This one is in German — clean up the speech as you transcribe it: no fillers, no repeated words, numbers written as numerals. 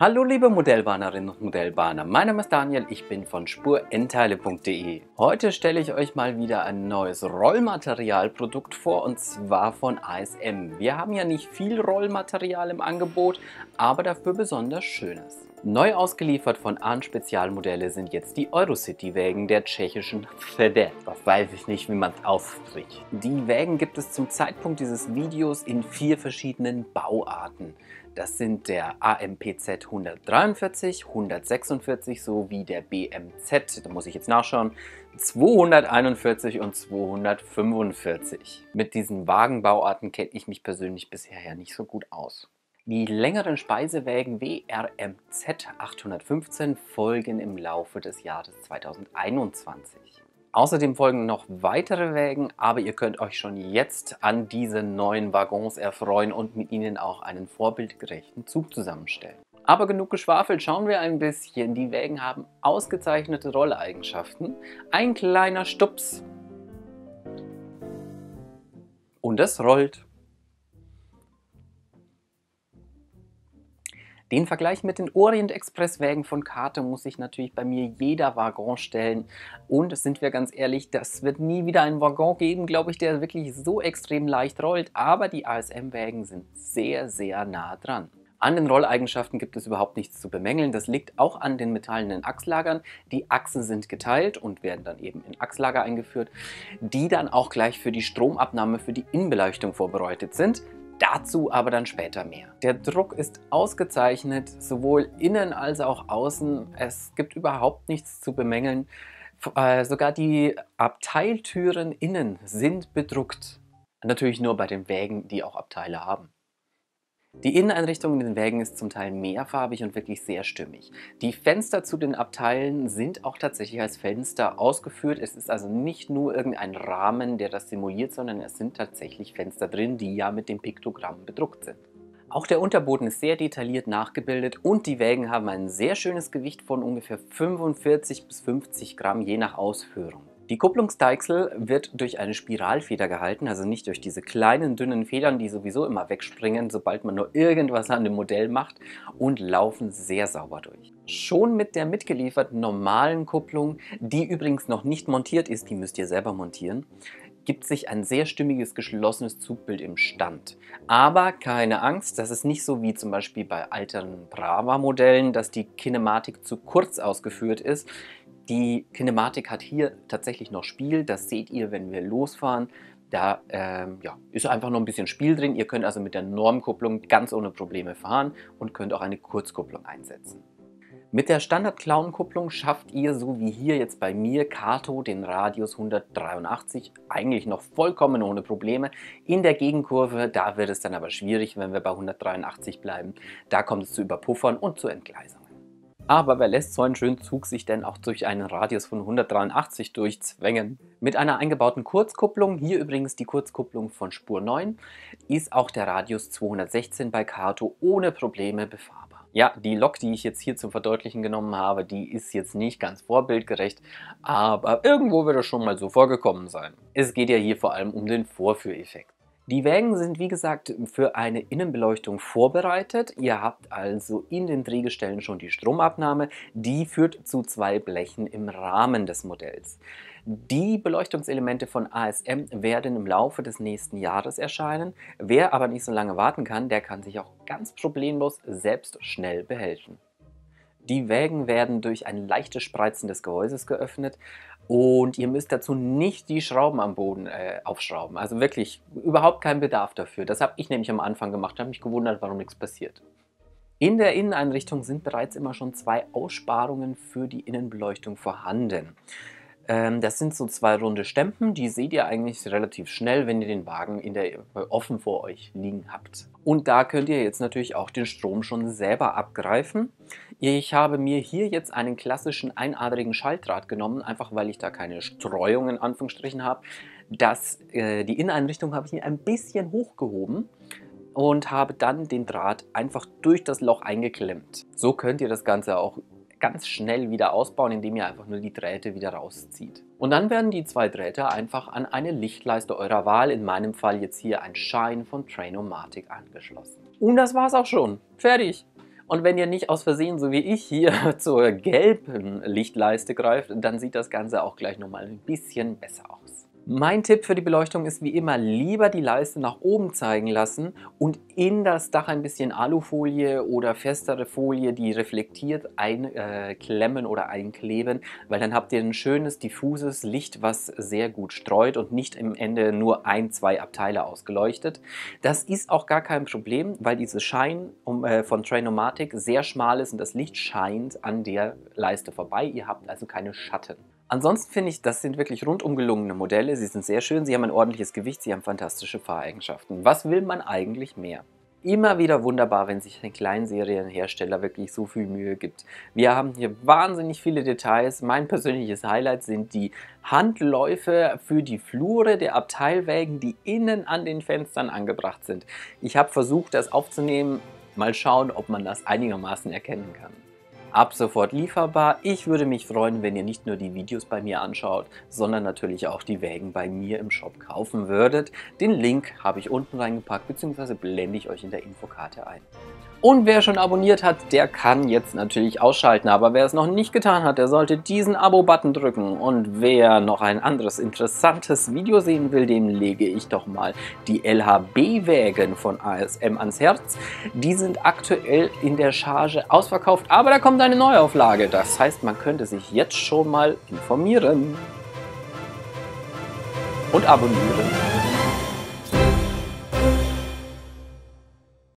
Hallo liebe Modellbahnerinnen und Modellbahner, mein Name ist Daniel, ich bin von spurendteile.de. Heute stelle ich euch mal wieder ein neues Rollmaterialprodukt vor und zwar von ASM. Wir haben ja nicht viel Rollmaterial im Angebot, aber dafür besonders schönes. Neu ausgeliefert von Ahn Spezialmodelle sind jetzt die Eurocity-Wägen der tschechischen FEDE. Das weiß ich nicht, wie man es ausspricht. Die Wägen gibt es zum Zeitpunkt dieses Videos in 4 verschiedenen Bauarten. Das sind der AMPZ 143, 146 sowie der BMZ, da muss ich jetzt nachschauen, 241 und 245. Mit diesen Wagenbauarten kenne ich mich persönlich bisher ja nicht so gut aus. Die längeren Speisewägen WRMZ 815 folgen im Laufe des Jahres 2021. Außerdem folgen noch weitere Wägen, aber ihr könnt euch schon jetzt an diese neuen Waggons erfreuen und mit ihnen auch einen vorbildgerechten Zug zusammenstellen. Aber genug geschwafelt, schauen wir ein bisschen. Die Wägen haben ausgezeichnete Rolleigenschaften. Ein kleiner Stups und es rollt. Den Vergleich mit den Orient-Express-Wägen von Kato muss sich natürlich bei mir jeder Waggon stellen. Und sind wir ganz ehrlich, das wird nie wieder einen Waggon geben, glaube ich, der wirklich so extrem leicht rollt. Aber die ASM-Wägen sind sehr, sehr nah dran. An den Rolleigenschaften gibt es überhaupt nichts zu bemängeln. Das liegt auch an den metallenen Achslagern. Die Achsen sind geteilt und werden dann eben in Achslager eingeführt, die dann auch gleich für die Stromabnahme für die Innenbeleuchtung vorbereitet sind. Dazu aber dann später mehr. Der Druck ist ausgezeichnet, sowohl innen als auch außen. Es gibt überhaupt nichts zu bemängeln. Sogar die Abteiltüren innen sind bedruckt. Natürlich nur bei den Wägen, die auch Abteile haben. Die Inneneinrichtung in den Wägen ist zum Teil mehrfarbig und wirklich sehr stimmig. Die Fenster zu den Abteilen sind auch tatsächlich als Fenster ausgeführt. Es ist also nicht nur irgendein Rahmen, der das simuliert, sondern es sind tatsächlich Fenster drin, die ja mit dem Piktogramm bedruckt sind. Auch der Unterboden ist sehr detailliert nachgebildet und die Wägen haben ein sehr schönes Gewicht von ungefähr 45 bis 50 Gramm je nach Ausführung. Die Kupplungsdeichsel wird durch eine Spiralfeder gehalten, also nicht durch diese kleinen dünnen Federn, die sowieso immer wegspringen, sobald man nur irgendwas an dem Modell macht, und laufen sehr sauber durch. Schon mit der mitgelieferten normalen Kupplung, die übrigens noch nicht montiert ist, die müsst ihr selber montieren, gibt sich ein sehr stimmiges, geschlossenes Zugbild im Stand. Aber keine Angst, das ist nicht so wie zum Beispiel bei alten Brava-Modellen, dass die Kinematik zu kurz ausgeführt ist. Die Kinematik hat hier tatsächlich noch Spiel, das seht ihr, wenn wir losfahren. Da ist einfach noch ein bisschen Spiel drin. Ihr könnt also mit der Normkupplung ganz ohne Probleme fahren und könnt auch eine Kurzkupplung einsetzen. Mit der Standard-Klauenkupplung schafft ihr, so wie hier jetzt bei mir, Kato den Radius 183 eigentlich noch vollkommen ohne Probleme. In der Gegenkurve, da wird es dann aber schwierig, wenn wir bei 183 bleiben. Da kommt es zu Überpuffern und zu Entgleisungen. Aber wer lässt so einen schönen Zug sich denn auch durch einen Radius von 183 durchzwängen? Mit einer eingebauten Kurzkupplung, hier übrigens die Kurzkupplung von Spur 9, ist auch der Radius 216 bei Kato ohne Probleme befahrbar. Ja, die Lok, die ich jetzt hier zum Verdeutlichen genommen habe, die ist jetzt nicht ganz vorbildgerecht, aber irgendwo wird es schon mal so vorgekommen sein. Es geht ja hier vor allem um den Vorführeffekt. Die Wägen sind wie gesagt für eine Innenbeleuchtung vorbereitet. Ihr habt also in den Drehgestellen schon die Stromabnahme. Die führt zu 2 Blechen im Rahmen des Modells. Die Beleuchtungselemente von ASM werden im Laufe des nächsten Jahres erscheinen. Wer aber nicht so lange warten kann, der kann sich auch ganz problemlos selbst schnell behelfen. Die Wägen werden durch ein leichtes Spreizen des Gehäuses geöffnet und ihr müsst dazu nicht die Schrauben am Boden aufschrauben. Also wirklich überhaupt kein Bedarf dafür. Das habe ich nämlich am Anfang gemacht, habe mich gewundert, warum nichts passiert. In der Inneneinrichtung sind bereits immer schon 2 Aussparungen für die Innenbeleuchtung vorhanden. Das sind so 2 runde Stempen, die seht ihr eigentlich relativ schnell, wenn ihr den Wagen offen vor euch liegen habt. Und da könnt ihr jetzt natürlich auch den Strom schon selber abgreifen. Ich habe mir hier jetzt einen klassischen einadrigen Schaltdraht genommen, einfach weil ich da keine Streuung in Anführungsstrichen habe. Die Inneneinrichtung habe ich hier ein bisschen hochgehoben und habe dann den Draht einfach durch das Loch eingeklemmt. So könnt ihr das Ganze auch ganz schnell wieder ausbauen, indem ihr einfach nur die Drähte wieder rauszieht. Und dann werden die 2 Drähte einfach an eine Lichtleiste eurer Wahl, in meinem Fall jetzt hier ein Shine von Train-O-Matic, angeschlossen. Und das war's auch schon. Fertig! Und wenn ihr nicht aus Versehen, so wie ich hier, zur gelben Lichtleiste greift, dann sieht das Ganze auch gleich nochmal ein bisschen besser aus. Mein Tipp für die Beleuchtung ist wie immer, lieber die Leiste nach oben zeigen lassen und in das Dach ein bisschen Alufolie oder festere Folie, die reflektiert, einklemmen oder einkleben, weil dann habt ihr ein schönes, diffuses Licht, was sehr gut streut und nicht im Ende nur ein, zwei Abteile ausgeleuchtet. Das ist auch gar kein Problem, weil dieses Shine von Trainomatic sehr schmal ist und das Licht scheint an der Leiste vorbei. Ihr habt also keine Schatten. Ansonsten finde ich, das sind wirklich rundum gelungene Modelle. Sie sind sehr schön, sie haben ein ordentliches Gewicht, sie haben fantastische Fahreigenschaften. Was will man eigentlich mehr? Immer wieder wunderbar, wenn sich ein Kleinserienhersteller wirklich so viel Mühe gibt. Wir haben hier wahnsinnig viele Details. Mein persönliches Highlight sind die Handläufe für die Flure der Abteilwägen, die innen an den Fenstern angebracht sind. Ich habe versucht, das aufzunehmen. Mal schauen, ob man das einigermaßen erkennen kann. Ab sofort lieferbar. Ich würde mich freuen, wenn ihr nicht nur die Videos bei mir anschaut, sondern natürlich auch die Wägen bei mir im Shop kaufen würdet. Den Link habe ich unten reingepackt, beziehungsweise blende ich euch in der Infokarte ein. Und wer schon abonniert hat, der kann jetzt natürlich ausschalten. Aber wer es noch nicht getan hat, der sollte diesen Abo-Button drücken. Und wer noch ein anderes interessantes Video sehen will, dem lege ich doch mal die LHB-Wägen von ASM ans Herz. Die sind aktuell in der Charge ausverkauft, aber da kommt eine Neuauflage. Das heißt, man könnte sich jetzt schon mal informieren und abonnieren.